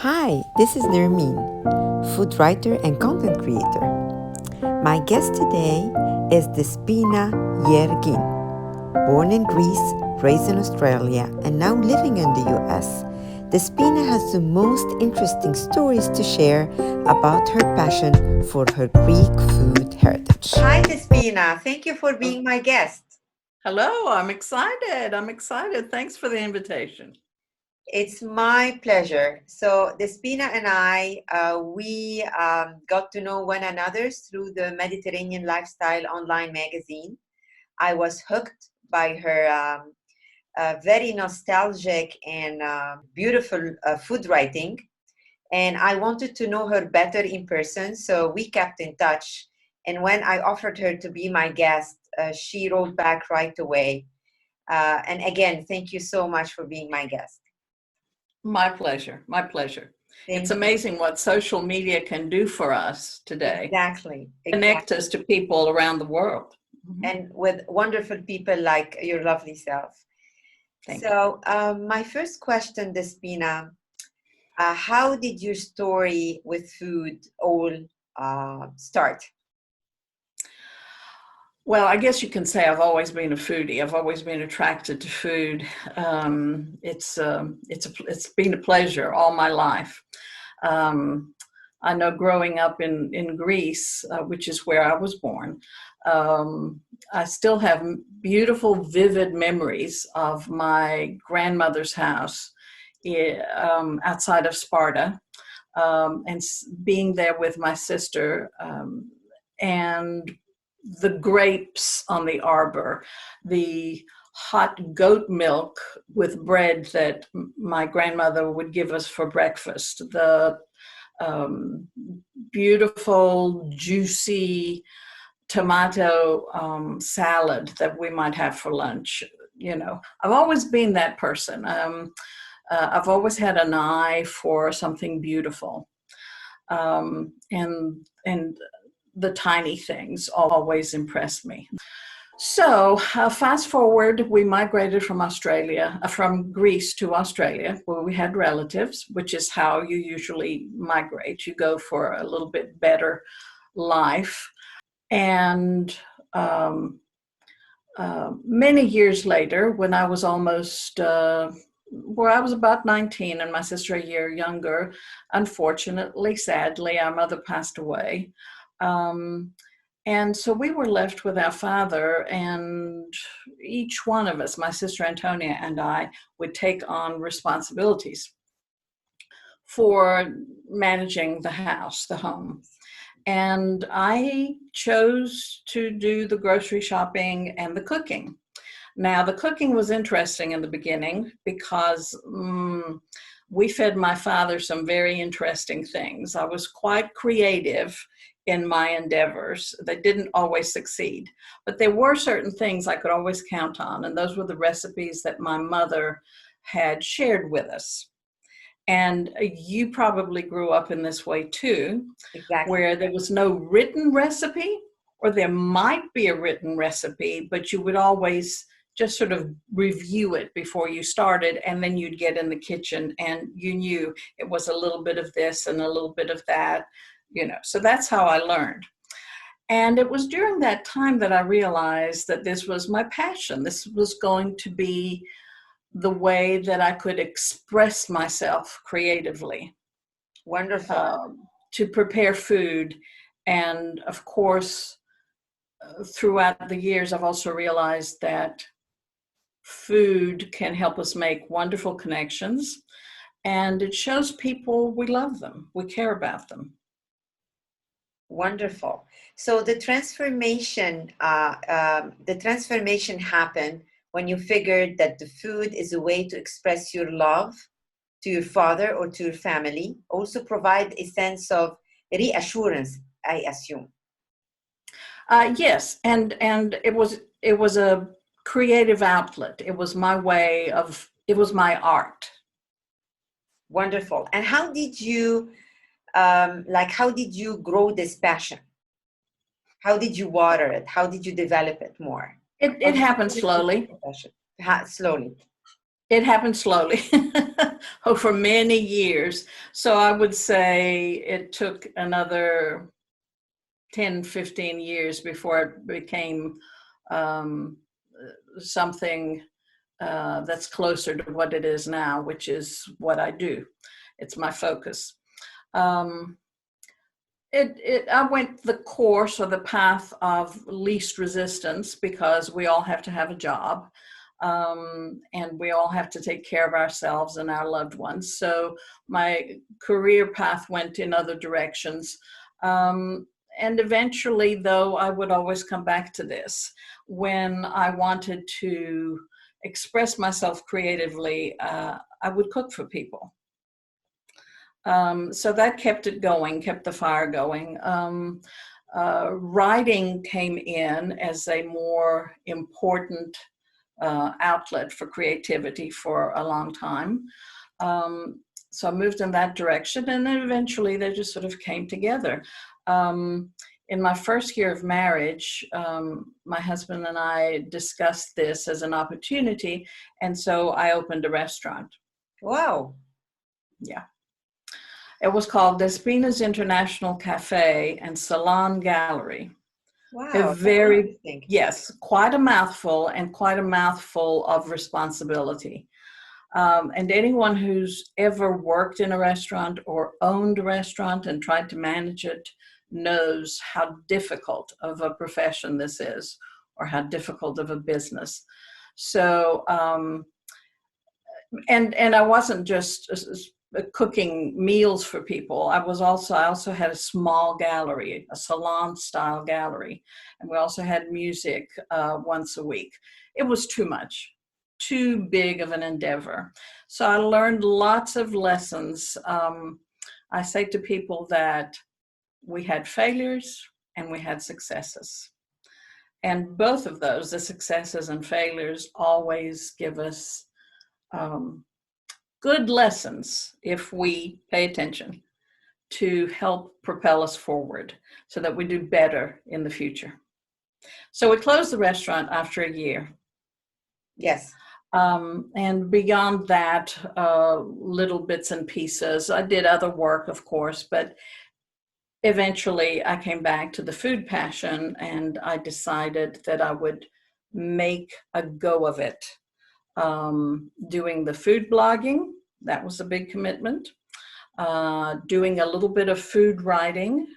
Hi, this is Nermeen, food writer and content creator. My guest today is Despina Yergin. Born in Greece, raised in Australia, and now living in the US, Despina has the most interesting stories to share about her passion for her Greek food heritage. Hi, Despina. Thank you for being my guest. Hello, I'm excited. Thanks for the invitation. It's my pleasure. So Despina and I, we got to know one another through the Mediterranean Lifestyle online magazine. I was hooked by her very nostalgic and beautiful food writing. And I wanted to know her better in person, so we kept in touch. And when I offered her to be my guest, she wrote back right away. And again, thank you so much for being my guest. My pleasure. My pleasure. Thank It's you. amazing what social media can do for us today. Exactly. Connect us to people around the world. And with wonderful people like your lovely self. Thank So my first question, Despina, how did your story with food all start? Well, I guess you can say I've always been a foodie. I've always been attracted to food. It's been a pleasure all my life. I know growing up in Greece, which is where I was born, I still have beautiful, vivid memories of my grandmother's house outside of Sparta, and being there with my sister, and the grapes on the arbor, the hot goat milk with bread that my grandmother would give us for breakfast, the beautiful, juicy tomato salad that we might have for lunch. You know, I've always been that person. I've always had an eye for something beautiful, and the tiny things always impressed me. So fast forward, we migrated from Greece to Australia, where we had relatives, which is how you usually migrate. You go for a little bit better life. And many years later, when I was I was about 19 and my sister a year younger, unfortunately, sadly, our mother passed away. And so we were left with our father, and each one of us, my sister Antonia and I, would take on responsibilities for managing the house, the home. And I chose to do the grocery shopping and the cooking. Now, the cooking was interesting in the beginning because we fed my father some very interesting things. I was quite creative in my endeavors. They didn't always succeed, but there were certain things I could always count on, and those were the recipes that my mother had shared with us. And you probably grew up in this way too, Exactly. where there was no written recipe, or there might be a written recipe, but you would always just sort of review it before you started, and then you'd get in the kitchen and you knew it was a little bit of this and a little bit of that, you know. So that's how I learned. And it was during that time that I realized that this was my passion. This was going to be the way that I could express myself creatively. Wonderful. To prepare food. And of course, throughout the years, I've also realized that food can help us make wonderful connections, and it shows people we love them, we care about them. Wonderful. So the transformation happened when you figured that the food is a way to express your love to your father or to your family, also provide a sense of reassurance, I assume. Yes, and it was a creative outlet. It was my way of, it was my art. Wonderful. And how did you how did you grow this passion? How did you water it? How did you develop it more? It happened slowly. Slowly. It happened slowly over many years. So I would say it took another 10, 15 years before it became um, something that's closer to what it is now, which is what I do. It's my focus. Um, I went the course or the path of least resistance because we all have to have a job. And we all have to take care of ourselves and our loved ones. So my career path went in other directions. And eventually, though, I would always come back to this. When I wanted to express myself creatively, I would cook for people. So that kept it going, kept the fire going. Writing came in as a more important outlet for creativity for a long time. So I moved in that direction, and then eventually they just sort of came together. In my first year of marriage, my husband and I discussed this as an opportunity, and so I opened a restaurant. Wow. Yeah. It was called Despina's International Cafe and Salon Gallery. Wow. Yes, quite a mouthful, and quite a mouthful of responsibility. And anyone who's ever worked in a restaurant or owned a restaurant and tried to manage it knows how difficult of a profession this is, or how difficult of a business. So, and I wasn't just cooking meals for people. I also had a small gallery, a salon style gallery. And we also had music once a week. It was too much, too big of an endeavor. So I learned lots of lessons. I say to people that we had failures and we had successes. And both of those, the successes and failures, always give us good lessons if we pay attention, to help propel us forward so that we do better in the future. So we closed the restaurant after a year. Yes. And beyond that, little bits and pieces. I did other work, of course, but eventually I came back to the food passion, and I decided that I would make a go of it. Doing the food blogging, that was a big commitment. Doing a little bit of food writing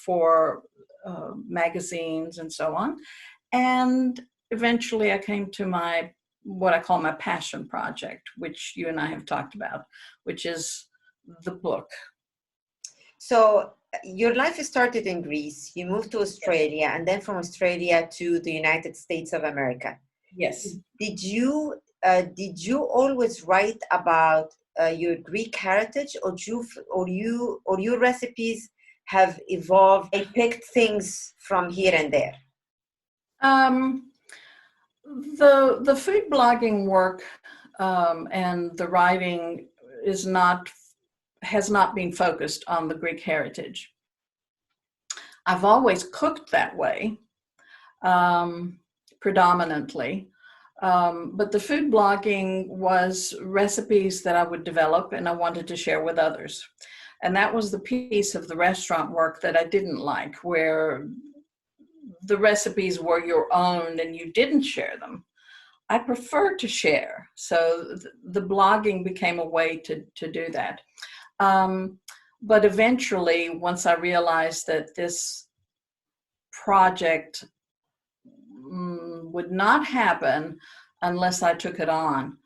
for magazines and so on. And eventually I came to what I call my passion project, which you and I have talked about, which is the book. So your life started in Greece, you moved to Australia, and then from Australia to the United States of America. Yes. Did you always write about your Greek heritage, or your recipes have evolved? They picked things from here and there. The food blogging work and the writing has not been focused on the Greek heritage. I've always cooked that way, predominantly. But the food blogging was recipes that I would develop and I wanted to share with others. And that was the piece of the restaurant work that I didn't like, where the recipes were your own and you didn't share them. I prefer to share. So the blogging became a way to do that. But eventually, once I realized that this project would not happen unless I took it on,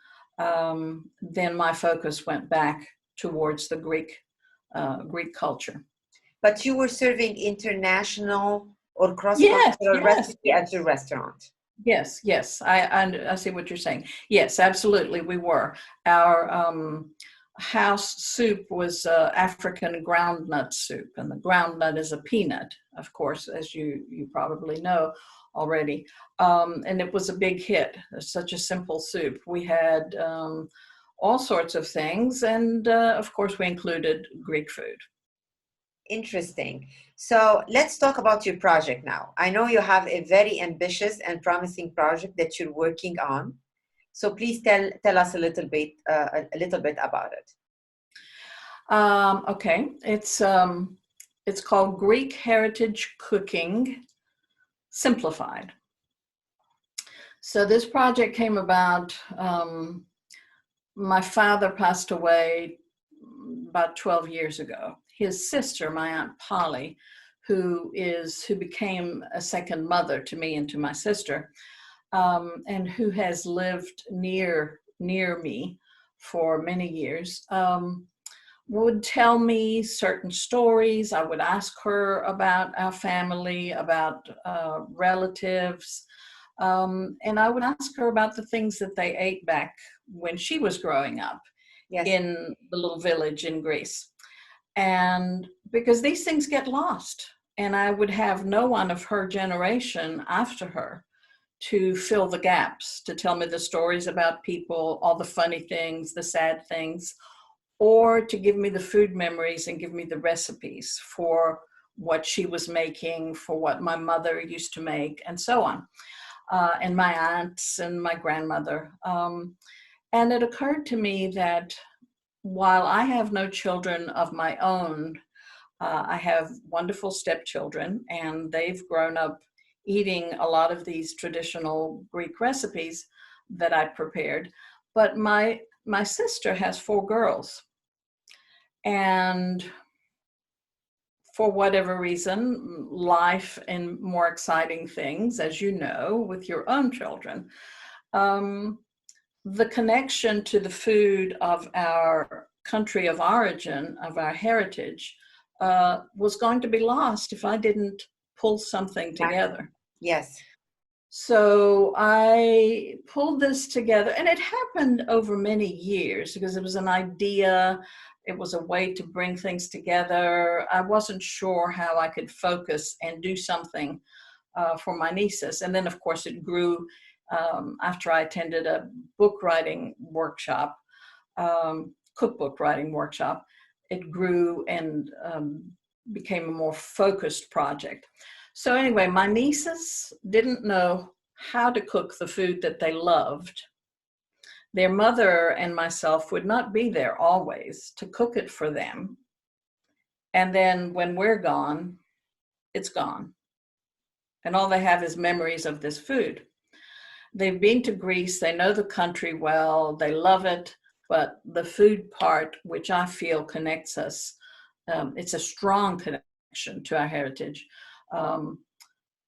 then my focus went back towards the Greek culture. But you were serving international or cross-cultural recipe at your restaurant. Yes, I see what you're saying. Yes, absolutely, we were. Our house soup was African groundnut soup, and the groundnut is a peanut, of course, as you probably know already. And it was a big hit. It's such a simple soup. We had all sorts of things, and of course, we included Greek food. Interesting. So let's talk about your project now. I know you have a very ambitious and promising project that you're working on. So please tell us a little bit about it. Okay, it's called Greek Heritage Cooking Simplified. So this project came about, my father passed away about 12 years ago. His sister, my Aunt Polly, who became a second mother to me and to my sister, and who has lived near me for many years, would tell me certain stories. I would ask her about our family, about relatives, and I would ask her about the things that they ate back when she was growing up. Yes. In the little village in Greece. And because these things get lost, and I would have no one of her generation after her to fill the gaps, to tell me the stories about people, all the funny things, the sad things, or to give me the food memories and give me the recipes for what she was making, for what my mother used to make, and so on, and my aunts and my grandmother. And it occurred to me that while I have no children of my own, I have wonderful stepchildren, and they've grown up eating a lot of these traditional Greek recipes that I prepared. But my sister has 4 girls. And for whatever reason, life and more exciting things, as you know, with your own children, the connection to the food of our country of origin, of our heritage, was going to be lost if I didn't pull something together. Yes. So I pulled this together, and it happened over many years because it was an idea. It was a way to bring things together. I wasn't sure how I could focus and do something for my nieces. And then, of course, it grew after I attended a book writing workshop, cookbook writing workshop. It grew and became a more focused project. So anyway, my nieces didn't know how to cook the food that they loved. Their mother and myself would not be there always to cook it for them. And then when we're gone, it's gone. And all they have is memories of this food. They've been to Greece, they know the country well, they love it, but the food part, which I feel connects us, it's a strong connection to our heritage,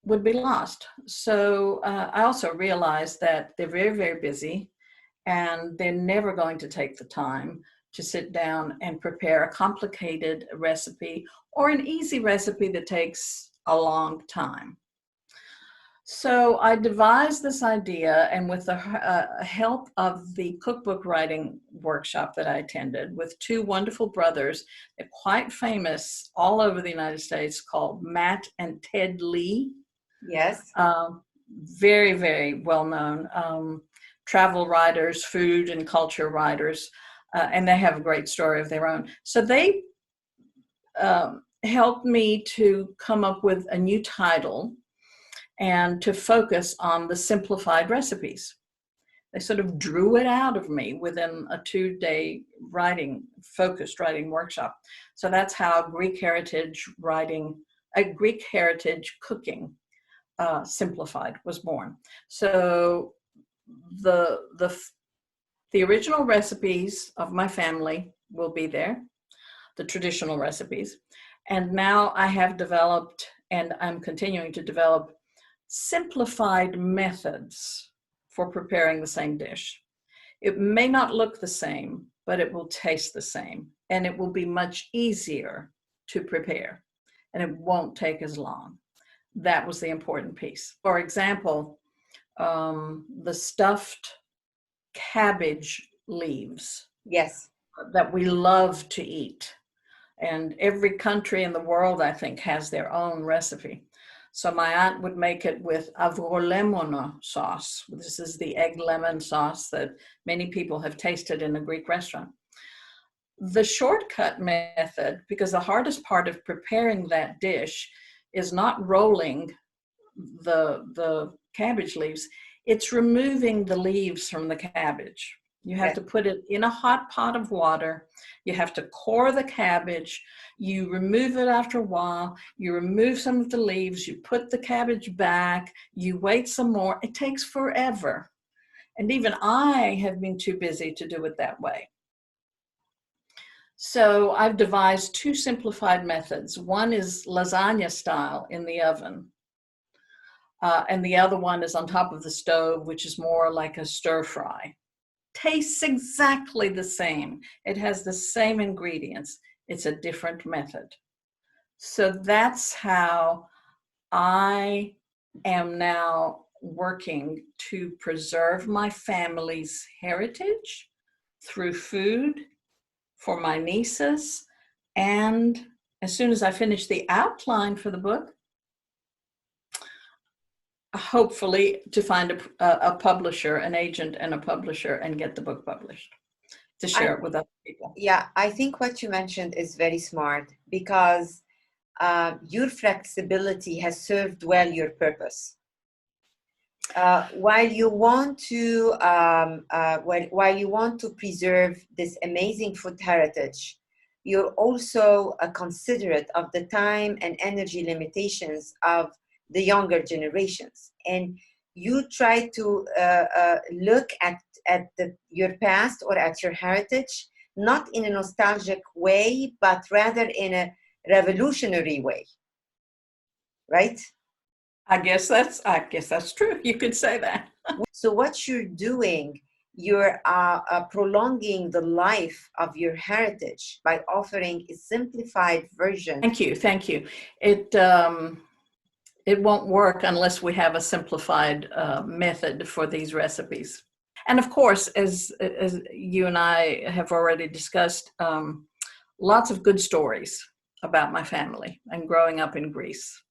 would be lost. So I also realized that they're very, very busy, and they're never going to take the time to sit down and prepare a complicated recipe or an easy recipe that takes a long time. So I devised this idea, and with the help of the cookbook writing workshop that I attended with 2 wonderful brothers, they're quite famous all over the United States, called Matt and Ted Lee. Yes. Very, very well known travel writers, food and culture writers, and they have a great story of their own. So they helped me to come up with a new title and to focus on the simplified recipes. They sort of drew it out of me within a 2-day focused writing workshop. So that's how Greek Heritage Cooking Simplified was born. So the original recipes of my family will be there, the traditional recipes. And now I have developed, and I'm continuing to develop, simplified methods for preparing the same dish. It may not look the same, but it will taste the same, and it will be much easier to prepare, and it won't take as long. That was the important piece. For example, the stuffed cabbage leaves. Yes. That we love to eat. And every country in the world, I think, has their own recipe. So my aunt would make it with avrolemono sauce. This is the egg lemon sauce that many people have tasted in a Greek restaurant. The shortcut method, because the hardest part of preparing that dish is not rolling the cabbage leaves, It's removing the leaves from the cabbage. You have Yes. to put it in a hot pot of water. You have to core the cabbage. You remove it after a while. You remove some of the leaves. You put the cabbage back. You wait some more. It takes forever. And even I have been too busy to do it that way. So I've devised two simplified methods. One is lasagna style in the oven. And the other one is on top of the stove, which is more like a stir fry. Tastes exactly the same. It has the same ingredients. It's a different method. So that's how I am now working to preserve my family's heritage through food for my nieces. And as soon as I finish the outline for the book, hopefully to find a publisher, an agent and a publisher, and get the book published to share it with other people. Yeah, I think what you mentioned is very smart, because your flexibility has served well your purpose. While you want to while you want to preserve this amazing food heritage, you're also considerate of the time and energy limitations of the younger generations, and you try to look at your past or at your heritage not in a nostalgic way, but rather in a revolutionary way, right? I guess that's true. You could say that. So what you're doing, you're prolonging the life of your heritage by offering a simplified version. Thank you. It won't work unless we have a simplified method for these recipes. And of course, as you and I have already discussed, lots of good stories about my family and growing up in Greece.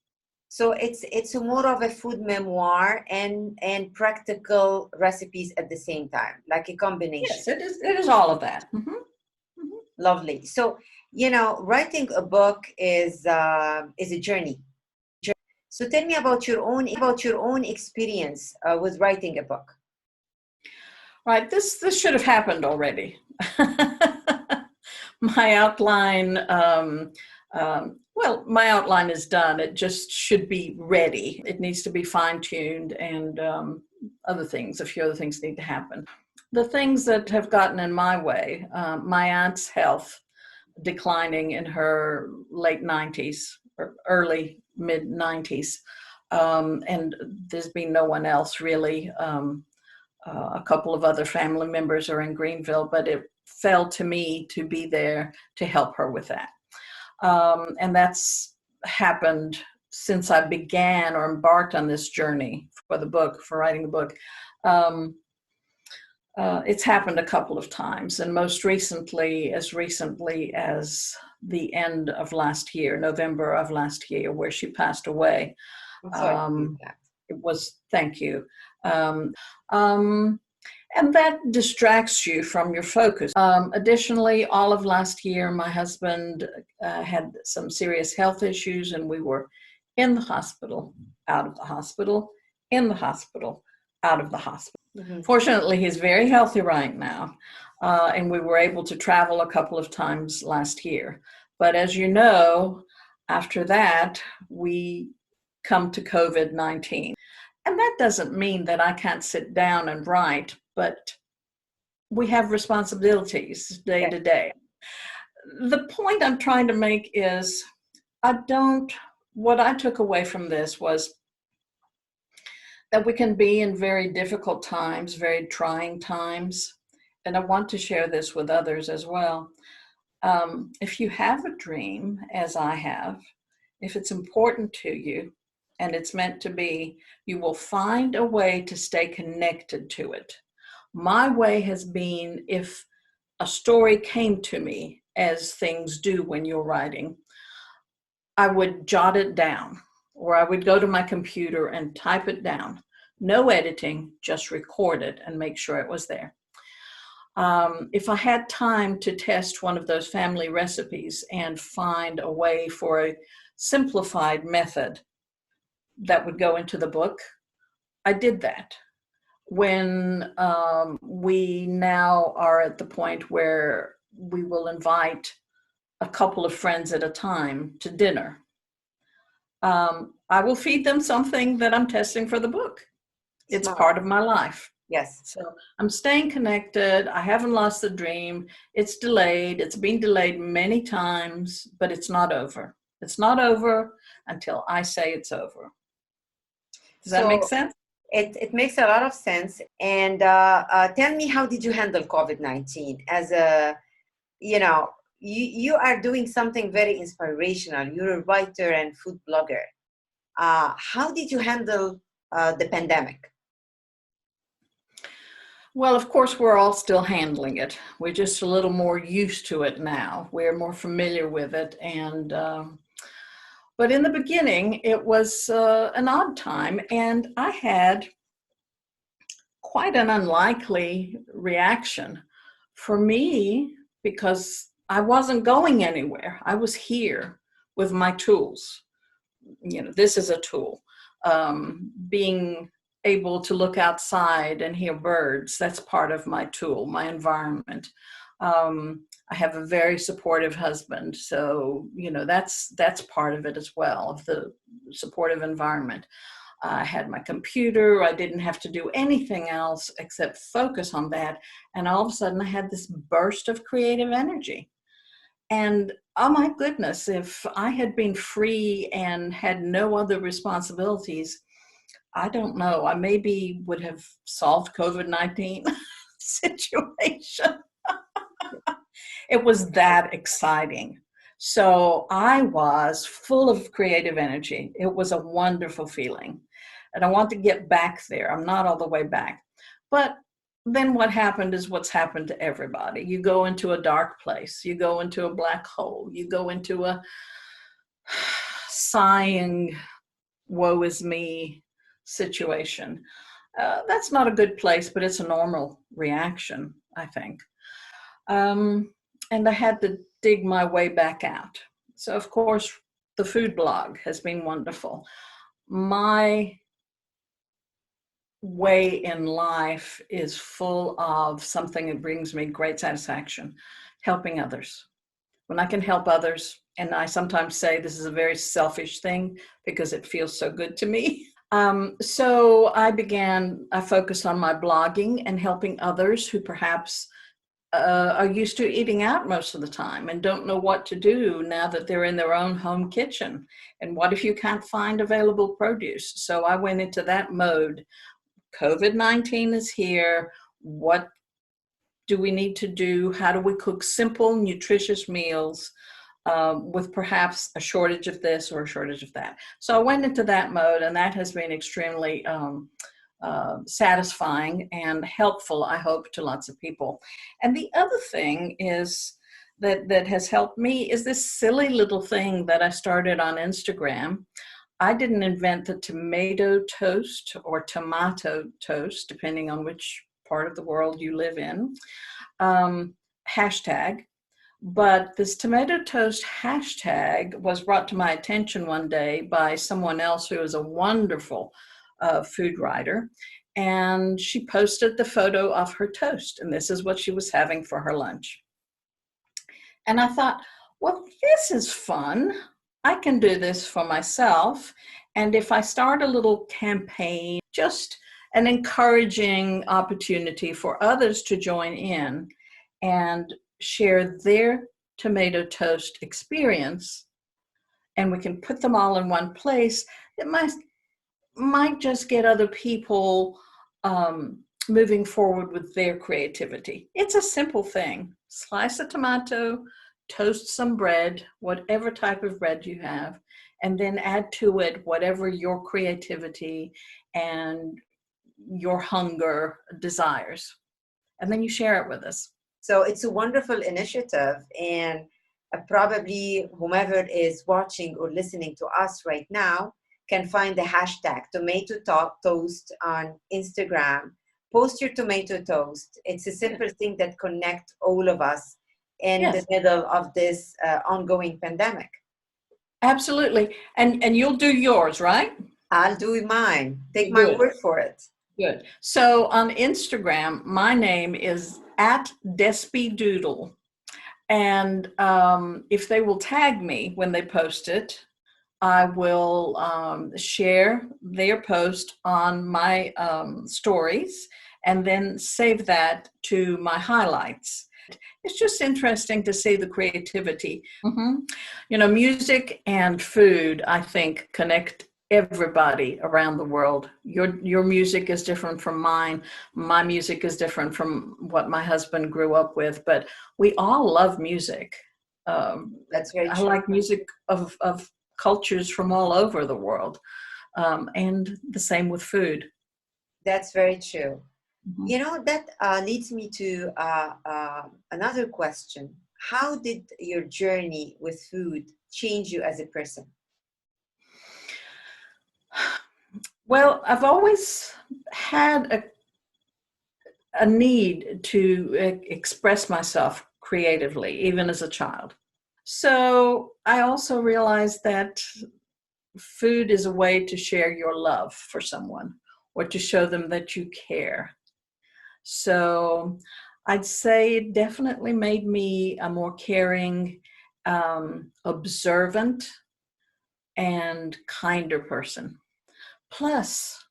So it's more of a food memoir and practical recipes at the same time, like a combination. Yes, it is all of that. Mm-hmm. Mm-hmm. Lovely. So, writing a book is a journey. So tell me about your own experience with writing a book. Right. This should have happened already. My outline. Well, my outline is done. It just should be ready. It needs to be fine-tuned, and a few other things need to happen. The things that have gotten in my way, my aunt's health declining in her late 90s or early mid 90s, and there's been no one else really. A couple of other family members are in Greenville, but it fell to me to be there to help her with that. And that's happened since I began or embarked on this journey for writing the book. It's happened a couple of times, and most recently as the end of last year, November of last year, where she passed away. I'm sorry It was, thank you. And that distracts you from your focus. Additionally, all of last year, my husband had some serious health issues, and we were in the hospital, out of the hospital, in the hospital, out of the hospital. Mm-hmm. Fortunately, he's very healthy right now, and we were able to travel a couple of times last year. But as you know, after that, we come to COVID-19. And that doesn't mean that I can't sit down and write, but we have responsibilities day to day. The point I'm trying to make is what I took away from this was that we can be in very difficult times, very trying times. And I want to share this with others as well. If you have a dream, as I have, if it's important to you, and it's meant to be, you will find a way to stay connected to it. My way has been, if a story came to me, as things do when you're writing, I would jot it down, or I would go to my computer and type it down. No editing, just record it and make sure it was there. If I had time to test one of those family recipes and find a way for a simplified method that would go into the book, I did that. when we now are at the point where we will invite a couple of friends at a time to dinner. I will feed them something that I'm testing for the book. It's Smart. part of my life. Yes. So I'm staying connected. I haven't lost the dream. It's delayed. It's been delayed many times, but it's not over. It's not over until I say it's over. Does that make So sense? it makes a lot of sense. And tell me, how did you handle COVID-19 as a, you know, you are doing something very inspirational. You're a writer and food blogger. How did you handle the pandemic? Well, of course, we're all still handling it. We're just a little more used to it now. We're more familiar with it. And, but in the beginning, it was an odd time. And I had quite an unlikely reaction. For me, because I wasn't going anywhere. I was here with my tools. You know, this is a tool. Being able to look outside and hear birds, that's part of my tool, my environment. I have a very supportive husband, so you know that's part of it as well, of the supportive environment. I had my computer. I didn't have to do anything else except focus on that, and all of a sudden I had this burst of creative energy. And oh my goodness, if I had been free and had no other responsibilities, I don't know, I maybe would have solved COVID-19 situation. It was that exciting. So I was full of creative energy. It was a wonderful feeling. And I want to get back there. I'm not all the way back. But then what happened is what's happened to everybody. You go into a dark place. You go into a black hole. You go into a sighing, woe is me situation. That's not a good place, but it's a normal reaction, I think. And I had to dig my way back out. So, of course, the food blog has been wonderful. My way in life is full of something that brings me great satisfaction, helping others. When I can help others, and I sometimes say this is a very selfish thing because it feels so good to me. So I focused on my blogging and helping others who perhaps are used to eating out most of the time and don't know what to do now that they're in their own home kitchen. And what if you can't find available produce? So I went into that mode. COVID-19 is here. What do we need to do? How do we cook simple, nutritious meals with perhaps a shortage of this or a shortage of that? So I went into that mode, and that has been extremely satisfying and helpful, I hope, to lots of people. And the other thing is that has helped me is this silly little thing that I started on Instagram. I didn't invent the tomato toast or tomato toast, depending on which part of the world you live in, hashtag. But this tomato toast hashtag was brought to my attention one day by someone else who is a wonderful food writer. And she posted the photo of her toast, and this is what she was having for her lunch. And I thought, well, this is fun. I can do this for myself. And if I start a little campaign, just an encouraging opportunity for others to join in and share their tomato toast experience, and we can put them all in one place, it might just get other people moving forward with their creativity. It's a simple thing. Slice a tomato, toast some bread, whatever type of bread you have, and then add to it whatever your creativity and your hunger desires. And then you share it with us. So it's a wonderful initiative, and probably whomever is watching or listening to us right now can find the hashtag tomato toast on Instagram. Post your tomato toast. It's a simple thing that connects all of us in the middle of this ongoing pandemic. Absolutely. And you'll do yours, right? I'll do mine. Take my word for it. Good. So on Instagram, my name is at Despidoodle. And if they will tag me when they post it, I will share their post on my stories and then save that to my highlights. It's just interesting to see the creativity. You know, music and food, I think, connect everybody around the world. Your music is different from mine. My music is different from what my husband grew up with, but we all love music. That's very I true. like music of cultures from all over the world, and the same with food. That's very true. Mhm. You know, that leads me to another question. How did your journey with food change you as a person? Well, I've always had a need to express myself creatively, even as a child. So I also realized that food is a way to share your love for someone or to show them that you care. So I'd say it definitely made me a more caring, observant, and kinder person. Plus,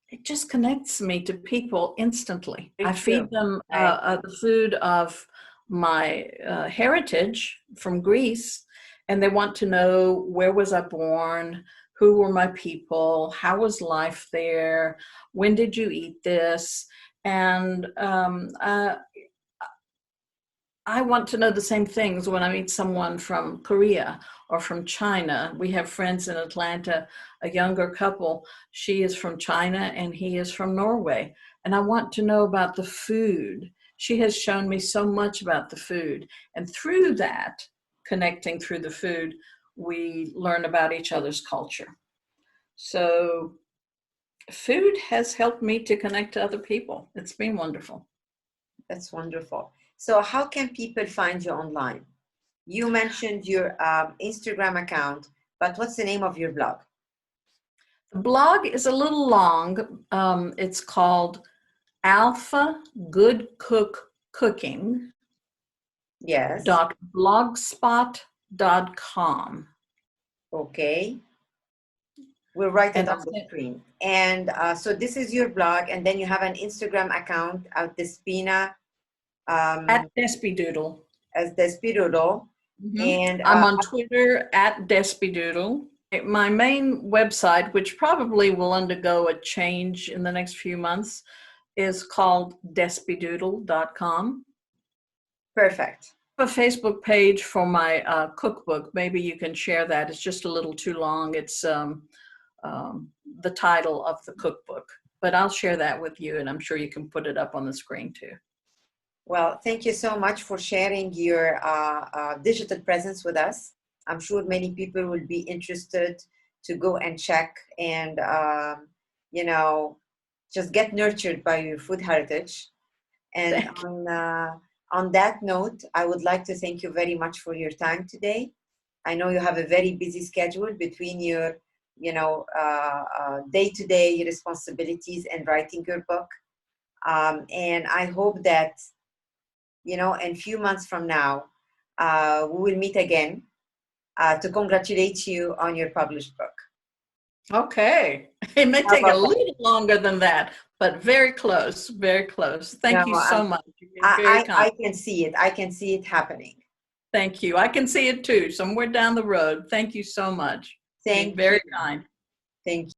it just connects me to people instantly. Very I true. feed them I the food of my heritage from Greece, and they want to know where was I born, who were my people, how was life there, when did you eat this, and I want to know the same things when I meet someone from Korea or from China. We have friends in Atlanta, a younger couple. She is from China and he is from Norway. And I want to know about the food. She has shown me so much about the food. And through that, connecting through the food, we learn about each other's culture. So food has helped me to connect to other people. It's been wonderful. That's wonderful. So, how can people find you online? You mentioned your Instagram account, but what's the name of your blog? The blog is a little long. It's called Alpha Good Cook Cooking Yes. dot blogspot.com. Okay. We'll write it And on the screen. And so this is your blog, and then you have an Instagram account at Despina at um, Despidoodle. as Despidoodle. And I'm on Twitter at Despidoodle. My main website, which probably will undergo a change in the next few months, is called despidoodle.com. perfect. A Facebook page for my cookbook. Maybe you can share that. It's just a little too long. It's the title of the cookbook, but I'll share that with you, and I'm sure you can put it up on the screen too. Well, thank you so much for sharing your digital presence with us. I'm sure many people will be interested to go and check and, you know, just get nurtured by your food heritage. And Thank you. on that note, I would like to thank you very much for your time today. I know you have a very busy schedule between your, day-to-day responsibilities and writing your book. And I hope that, in a few months from now, we will meet again to congratulate you on your published book. Okay. It may How take a about that? little longer than that, but very close, very close. Thank No, you so much. You've been very kind. I can see it. I can see it happening. Thank you. I can see it too, somewhere down the road. Thank you so much. You've been Thank you. very kind. Thank you.